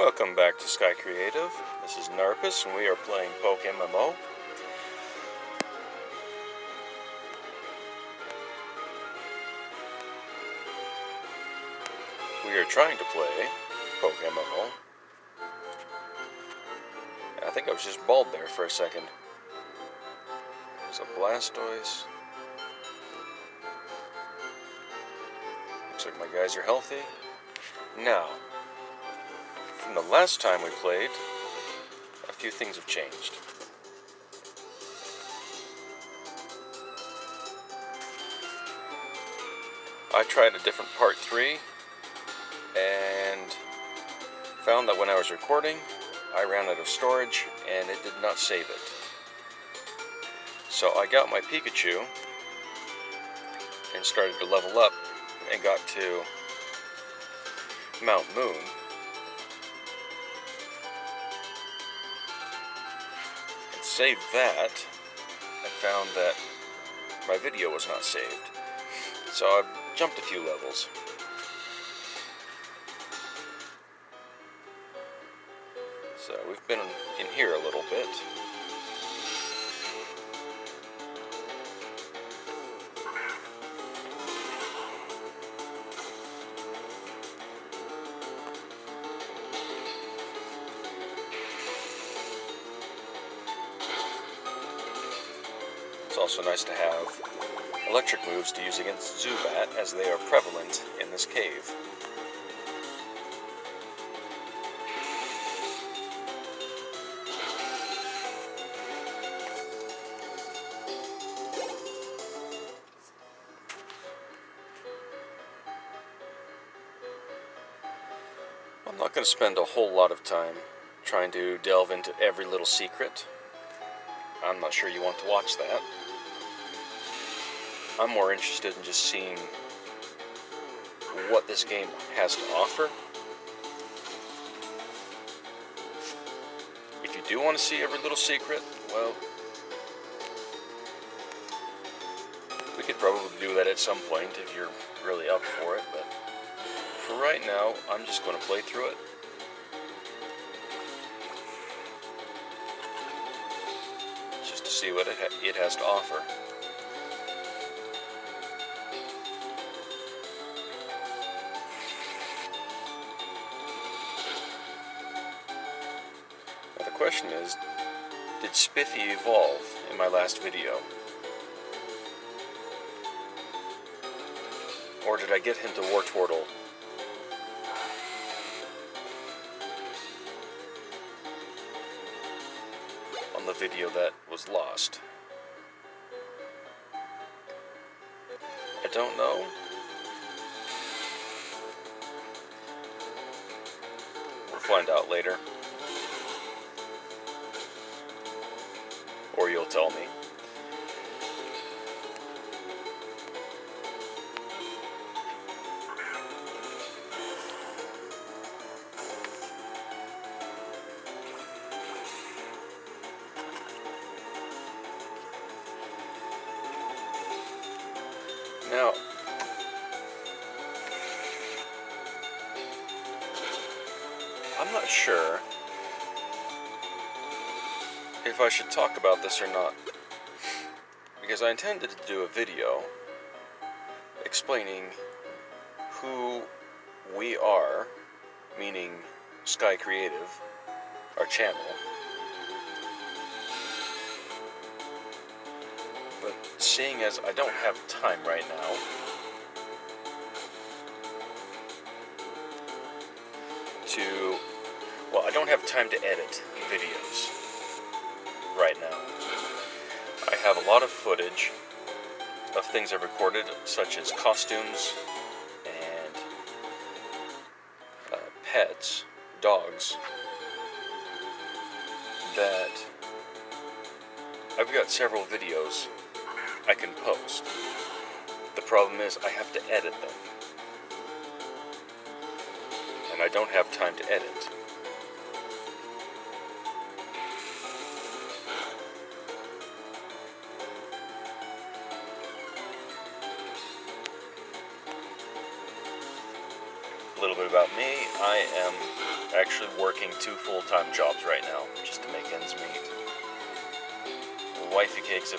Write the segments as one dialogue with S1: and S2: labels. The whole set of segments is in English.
S1: Welcome back to Sky Creative. This is Narpas and we are playing PokeMMO. We are trying to play PokeMMO. I think I was just bald there for a second. There's a Blastoise. Looks like my guys are healthy. Now, from the last time we played, a few things have changed. I tried a different part 3 and found that when I was recording, I ran out of storage and it did not save it. So I got my Pikachu and started to level up and got to Mount Moon. And saved that and found that my video was not saved. So I jumped a few levels. So we've been in here a little bit. It's also nice to have electric moves to use against Zubat, as they are prevalent in this cave. I'm not going to spend a whole lot of time trying to delve into every little secret. I'm not sure you want to watch that. I'm more interested in just seeing what this game has to offer. If you do want to see every little secret, well, we could probably do that at some point if you're really up for it, but for right now, I'm just going to play through it. Just to see what it has to offer. Now the question is, did Spiffy evolve in my last video? Or did I get him to Wartortle? On the video that was lost. I don't know. We'll find out later. Or you'll tell me. Now, I'm not sure if I should talk about this or not, because I intended to do a video explaining who we are, meaning Sky Creative, our channel. But seeing as I don't have time right now, I don't have time to edit videos right now. I have a lot of footage of things I've recorded, such as costumes and pets, dogs, that I've got several videos I can post. The problem is I have to edit them. And I don't have time to edit. A little bit about me. I am actually working 2 full-time jobs right now just to make ends meet. Wifey Cakes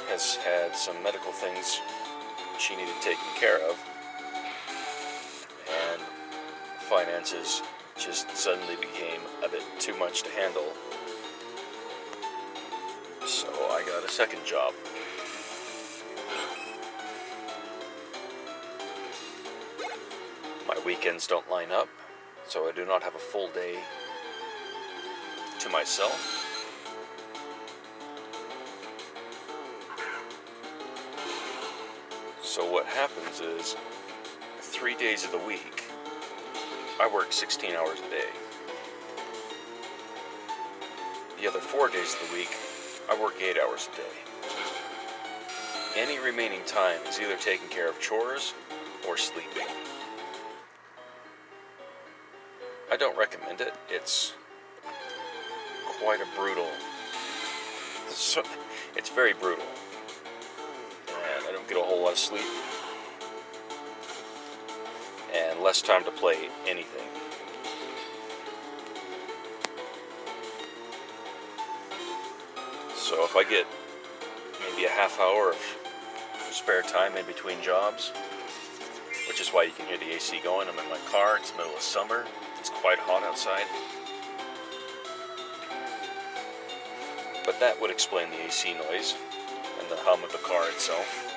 S1: has had some medical things she needed taken care of, and finances just suddenly became a bit too much to handle. So I got a second job. My weekends don't line up, so I do not have a full day to myself. So what happens is, 3 days of the week, I work 16 hours a day. The other 4 days of the week, I work 8 hours a day. Any remaining time is either taking care of chores or sleeping. I don't recommend it. It's quite a brutal... It's very brutal. And I don't get a whole lot of sleep. And less time to play anything. So if I get maybe a half hour of spare time in between jobs, which is why you can hear the AC going. I'm in my car, it's the middle of summer, it's quite hot outside. But that would explain the AC noise and the hum of the car itself.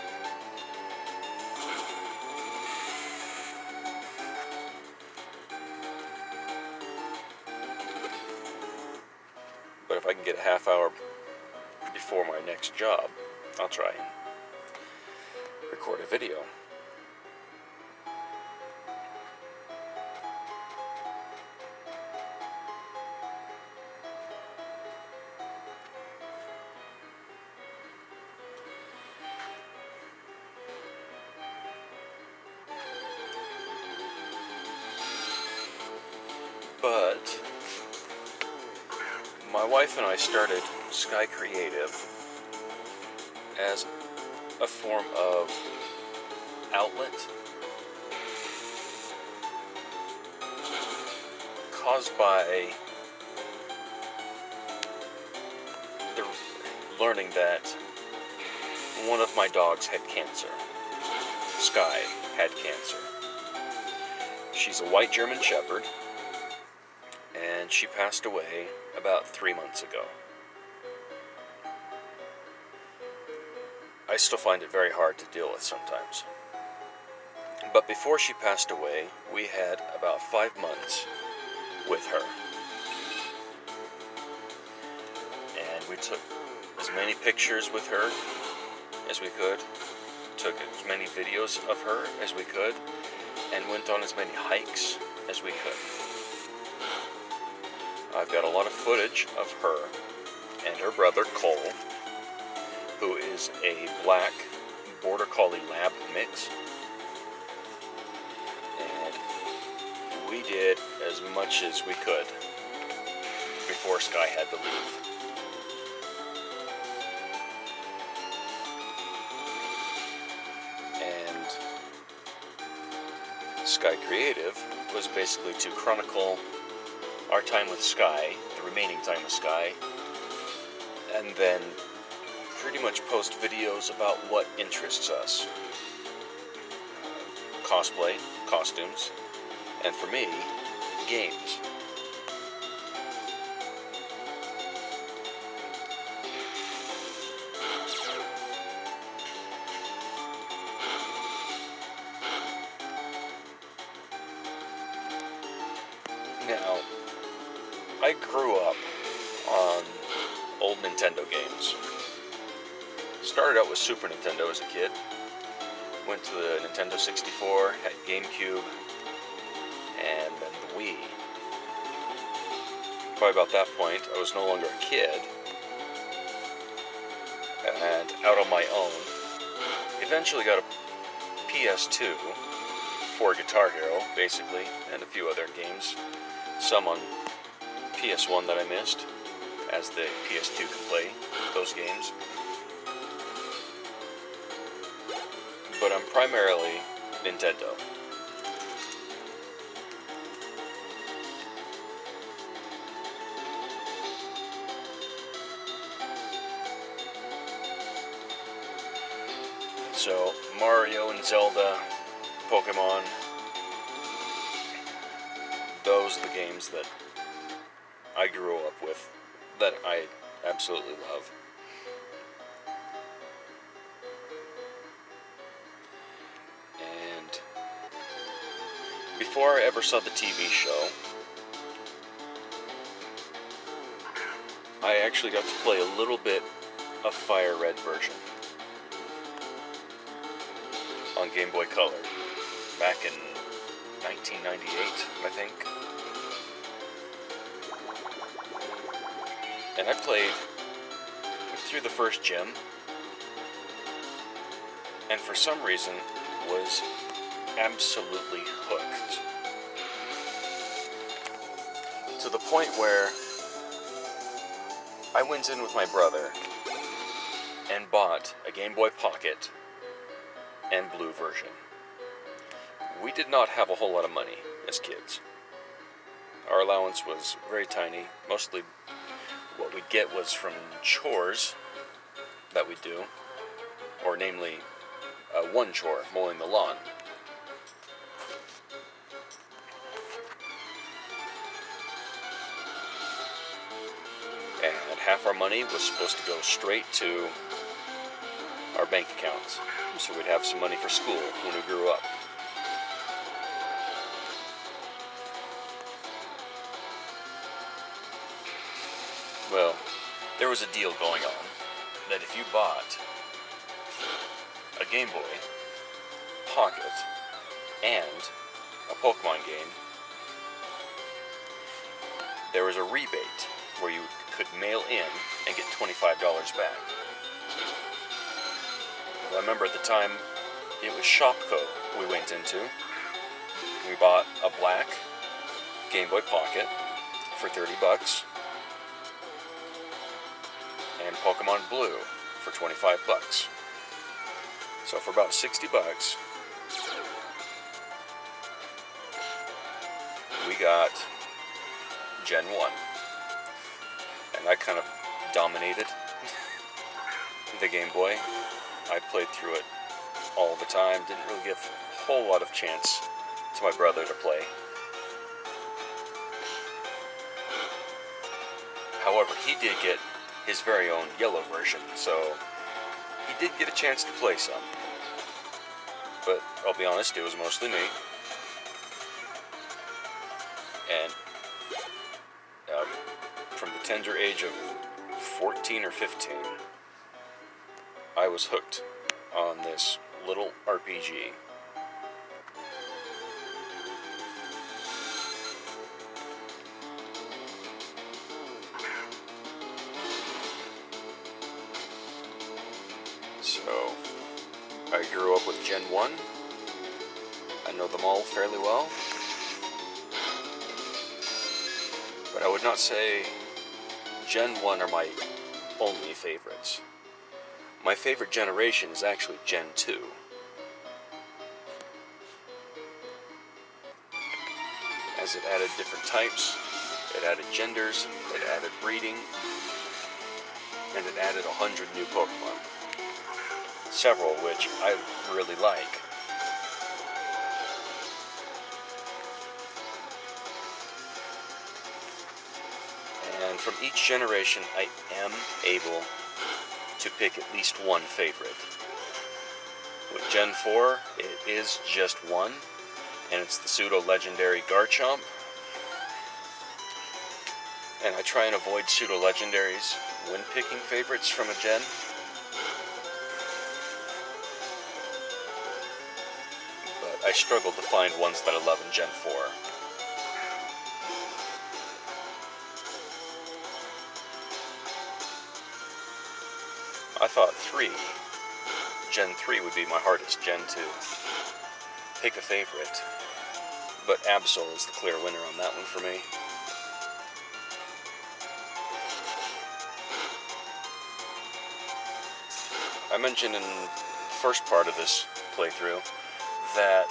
S1: But if I can get a half hour before my next job, I'll try and record a video. But my wife and I started Sky Creative as a form of outlet caused by the learning that one of my dogs had cancer. Sky had cancer. She's a white German Shepherd, and she passed away about 3 months ago. I still find it very hard to deal with sometimes. But before she passed away, we had about 5 months with her. And we took as many pictures with her as we could, took as many videos of her as we could, and went on as many hikes as we could. I've got a lot of footage of her and her brother Cole, who is a black Border Collie Lab mix. And we did as much as we could before Sky had to leave. And Sky Creative was basically to chronicle our time with Sky, the remaining time with Sky, and then pretty much post videos about what interests us. Cosplay, costumes, and for me, games. Now, I grew up on old Nintendo games. Started out with Super Nintendo as a kid. Went to the Nintendo 64, had GameCube, and then the Wii. By about that point, I was no longer a kid, and out on my own. Eventually got a PS2 for Guitar Hero, basically, and a few other games. Some on PS1 that I missed, as the PS2 can play those games. But I'm primarily Nintendo. So, Mario and Zelda, Pokemon, those are the games that I grew up with, that I absolutely love. And before I ever saw the TV show, I actually got to play a little bit of Fire Red version on Game Boy Color back in 1998, I think. And I played through the first gym, and for some reason was absolutely hooked. To the point where I went in with my brother and bought a Game Boy Pocket and Blue version. We did not have a whole lot of money as kids. Our allowance was very tiny. Mostly what we'd get was from chores that we'd do, or namely, one chore, mowing the lawn. And half our money was supposed to go straight to our bank accounts, so we'd have some money for school when we grew up. Well, there was a deal going on that if you bought a Game Boy, Pocket, and a Pokemon game, there was a rebate where you could mail in and get $25 back. Well, I remember at the time, it was Shopko we went into. We bought a black Game Boy Pocket for $30 and Pokemon Blue for $25. So for about $60, we got Gen 1. And I kind of dominated the Game Boy. I played through it all the time. Didn't really give a whole lot of chance to my brother to play. However, he did get his very own yellow version, so he did get a chance to play some. But I'll be honest, it was mostly me. And from the tender age of 14 or 15, I was hooked on this little RPG. So, I grew up with Gen 1. I know them all fairly well. But I would not say Gen 1 are my only favorites. My favorite generation is actually Gen 2. As it added different types, it added genders, it added breeding, and it added 100 new Pokemon. Several of which I really like. And from each generation, I am able to pick at least one favorite. With Gen 4, it is just one, and it's the pseudo-legendary Garchomp. And I try and avoid pseudo-legendaries when picking favorites from a gen. But I struggled to find ones that I love in Gen 4. I thought Gen 3 would be my hardest gen to pick a favorite, but Absol is the clear winner on that one for me. I mentioned in the first part of this playthrough that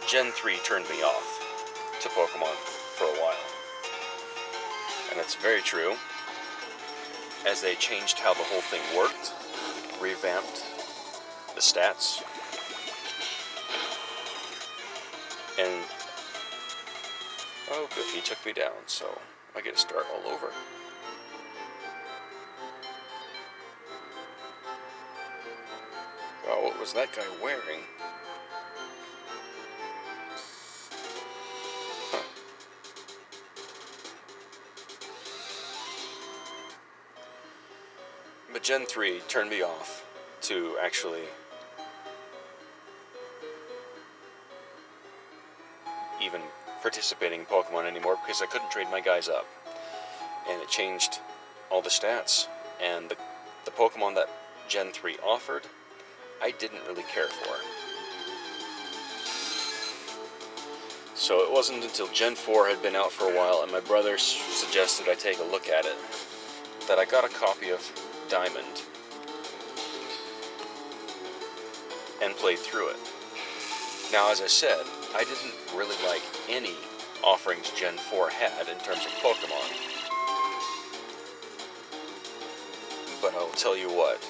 S1: Gen 3 turned me off to Pokemon for a while, and that's very true, as they changed how the whole thing worked, revamped the stats. And, oh good, he took me down, so I get to start all over. Wow, what was that guy wearing? Huh. But Gen 3 turned me off to actually even participating in Pokemon anymore because I couldn't trade my guys up. And it changed all the stats, and the Pokemon that Gen 3 offered, I didn't really care for. So it wasn't until Gen 4 had been out for a while and my brother suggested I take a look at it that I got a copy of Diamond and played through it. Now, as I said, I didn't really like any offerings Gen 4 had in terms of Pokemon. But I'll tell you what,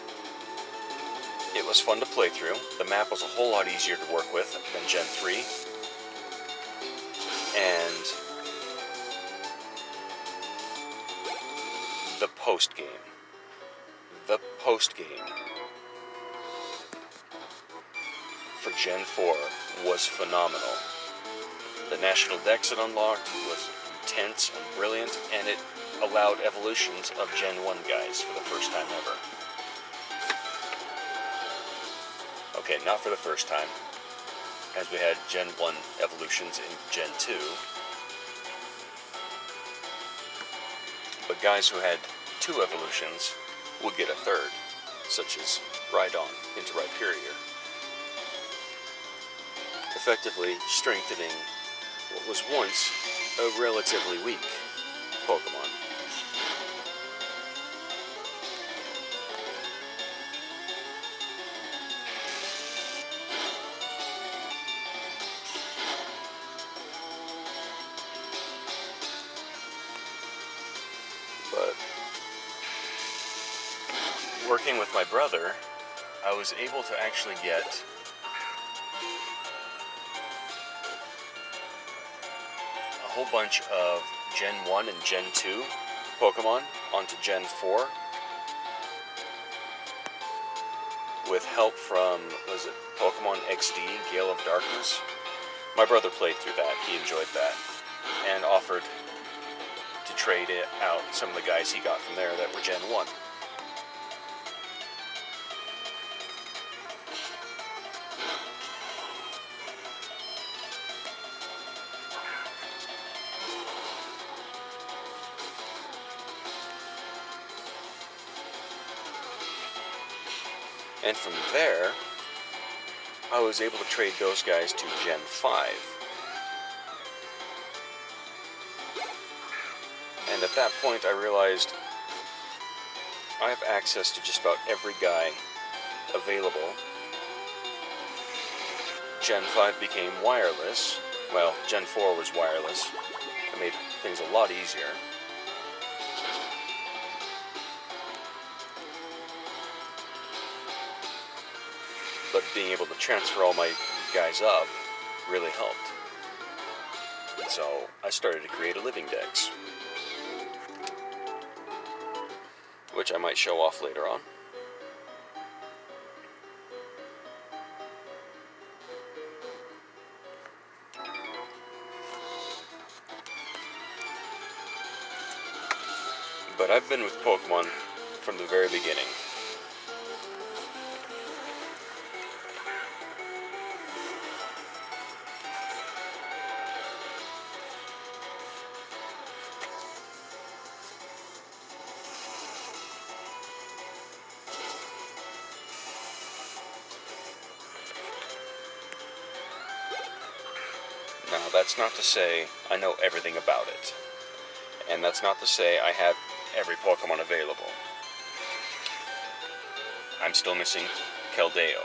S1: it was fun to play through. The map was a whole lot easier to work with than Gen 3. And the post-game. The post-game for Gen 4 was phenomenal. The National Dex it unlocked was intense and brilliant, and it allowed evolutions of Gen 1 guys for the first time ever. Okay, not for the first time, as we had Gen 1 evolutions in Gen 2. But guys who had 2 evolutions would get a third, such as Rhydon into Rhyperior, effectively strengthening what was once a relatively weak Pokemon. But working with my brother, I was able to actually get a whole bunch of Gen 1 and Gen 2 Pokemon onto Gen 4 with help from, was it Pokemon XD, Gale of Darkness? My brother played through that, he enjoyed that, and offered to trade it out some of the guys he got from there that were Gen 1. And from there, I was able to trade those guys to Gen 5. And at that point I realized I have access to just about every guy available. Gen 5 became wireless. Well, Gen 4 was wireless. It made things a lot easier. But being able to transfer all my guys up really helped. And so I started to create a living dex, which I might show off later on. But I've been with Pokemon from the very beginning. Now, that's not to say I know everything about it. And that's not to say I have every Pokemon available. I'm still missing Keldeo.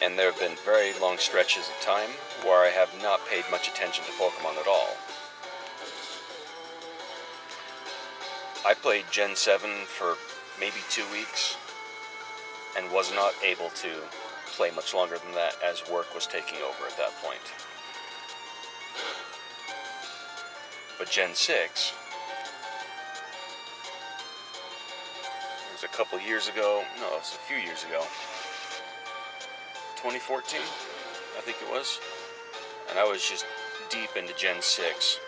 S1: And there have been very long stretches of time where I have not paid much attention to Pokemon at all. I played Gen 7 for maybe 2 weeks, and was not able to play much longer than that as work was taking over at that point. But Gen 6, it was a couple years ago, no, it was a few years ago, 2014, I think it was, and I was just deep into Gen 6,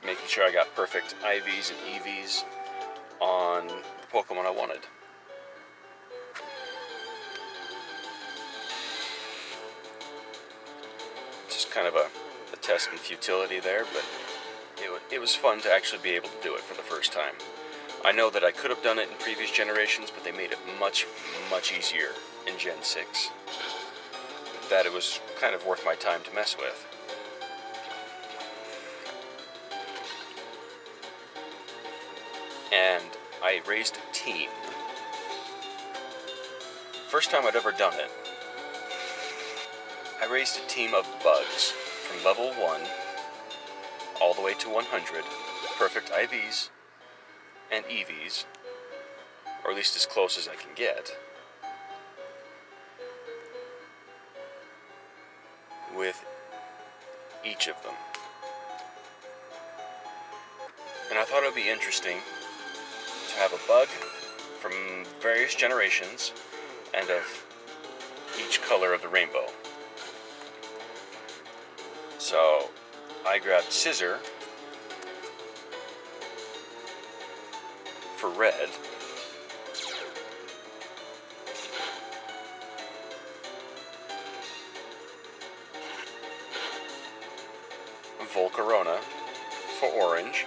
S1: making sure I got perfect IVs and EVs on the Pokemon I wanted. Just kind of a test in futility there, but it was fun to actually be able to do it for the first time. I know that I could have done it in previous generations, but they made it much, much easier in Gen 6. That it was kind of worth my time to mess with. And I raised a team. First time I'd ever done it. I raised a team of bugs from level 1 all the way to 100, perfect IVs and EVs, or at least as close as I can get, with each of them. And I thought it would be interesting to have a bug from various generations and of each color of the rainbow. So I grabbed Scissor for red, Volcarona for orange,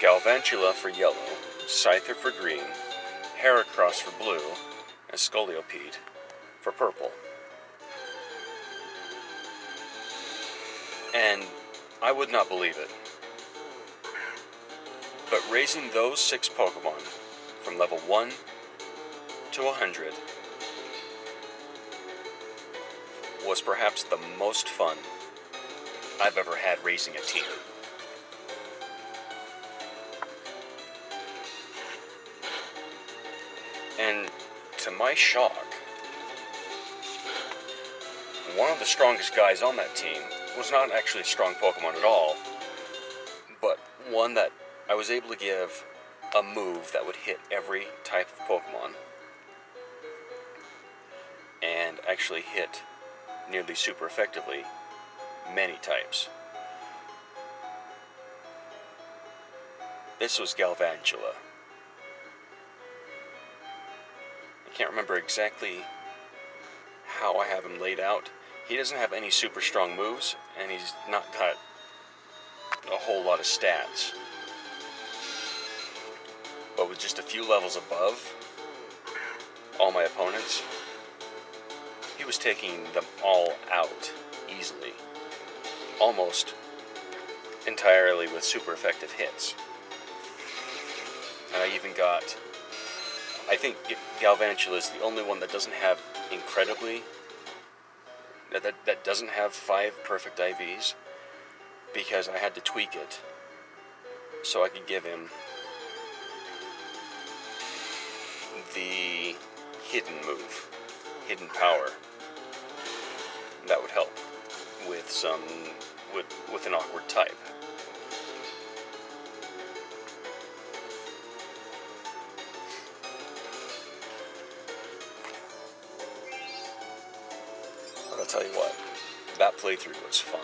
S1: Galvantula for yellow, Scyther for green, Heracross for blue, and Scolipede for purple. And I would not believe it, but raising those 6 Pokemon from level 1 to 100 was perhaps the most fun I've ever had raising a team. And to my shock, one of the strongest guys on that team was not actually a strong Pokemon at all, but one that I was able to give a move that would hit every type of Pokemon, and actually hit nearly super effectively many types. This was Galvantula. I can't remember exactly how I have him laid out. He doesn't have any super strong moves, and he's not got a whole lot of stats. But with just a few levels above all my opponents, he was taking them all out easily. Almost entirely with super effective hits. And I even got, I think Galvantula is the only one that doesn't have incredibly, that doesn't have 5 perfect IVs, because I had to tweak it so I could give him the hidden move, hidden power. That would help with some, with an awkward type. But I'll tell you what, that playthrough was fun.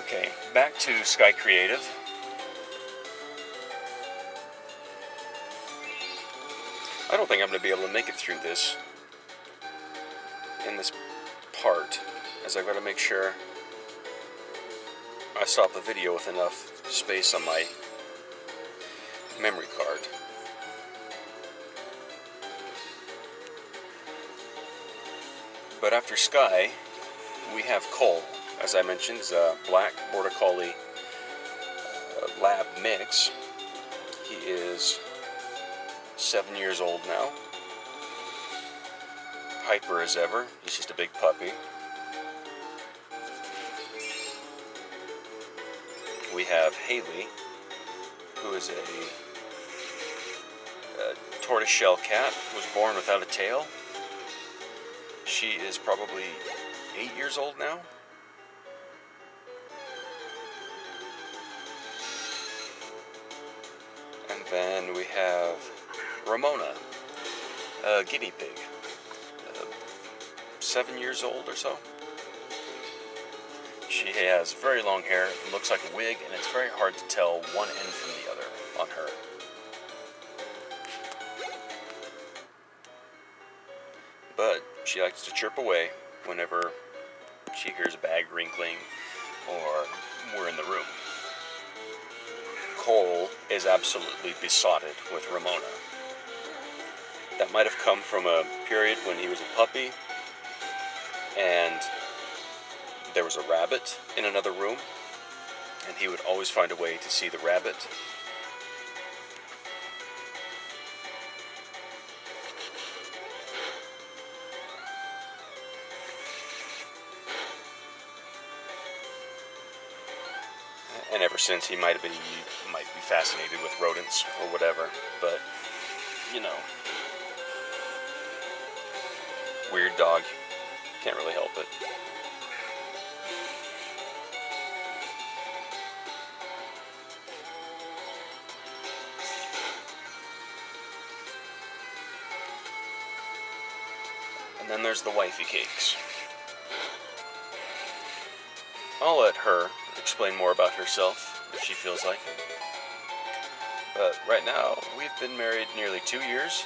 S1: Okay, back to Sky Creative. I don't think I'm going to be able to make it through this in this part, as I've got to make sure I stop the video with enough space on my memory card. But after Sky, we have Cole. As I mentioned, is a black Border Collie lab mix. He is 7 years old now. Hyper as ever. He's just a big puppy. we have Haley, who is a tortoiseshell cat, who was born without a tail. She is probably 8 years old now. And then we have Ramona, a guinea pig, 7 years old or so. She has very long hair, it looks like a wig, and it's very hard to tell one end from the other on her. But she likes to chirp away whenever she hears a bag wrinkling or we're in the room. Cole is absolutely besotted with Ramona. That might have come from a period when he was a puppy and there was a rabbit in another room, and he would always find a way to see the rabbit. And ever since, he might be fascinated with rodents or whatever, but, you know, weird dog, can't really help it. And then there's the wifey cakes. I'll let her explain more about herself if she feels like it. But right now, we've been married nearly 2 years.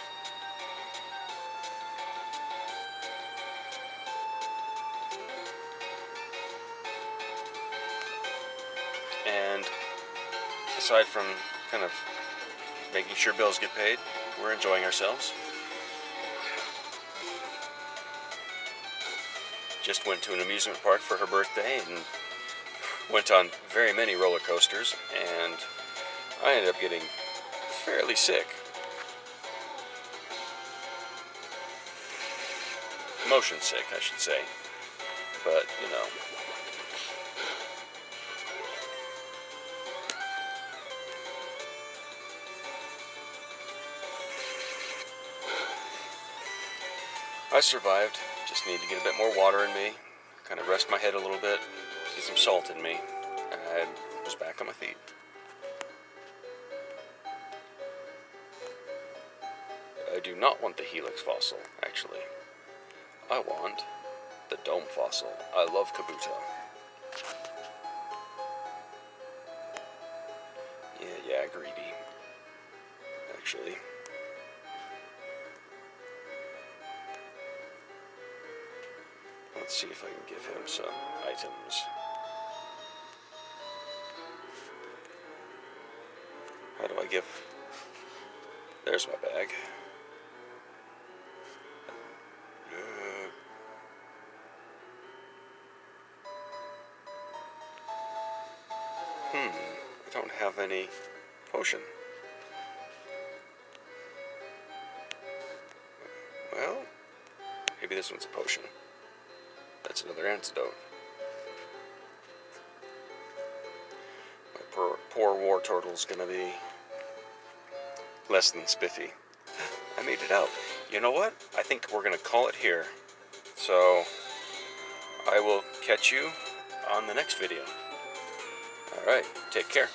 S1: And aside from kind of making sure bills get paid, we're enjoying ourselves. Just went to an amusement park for her birthday and went on very many roller coasters, and I ended up getting fairly sick. Motion sick, I should say. But, you know. I survived. Just need to get a bit more water in me, kind of rest my head a little bit, get some salt in me, and I was back on my feet. I do not want the helix fossil, actually. I want the dome fossil. I love Kabuto. Yeah, greedy. Actually. Let's see if I can give him some items. How do I give? There's my bag. I don't have any potion. Well, maybe this one's a potion. That's another antidote. My poor war turtle's gonna be less than spiffy. I made it out. You know what? I think we're gonna call it here. So, I will catch you on the next video. Alright, take care.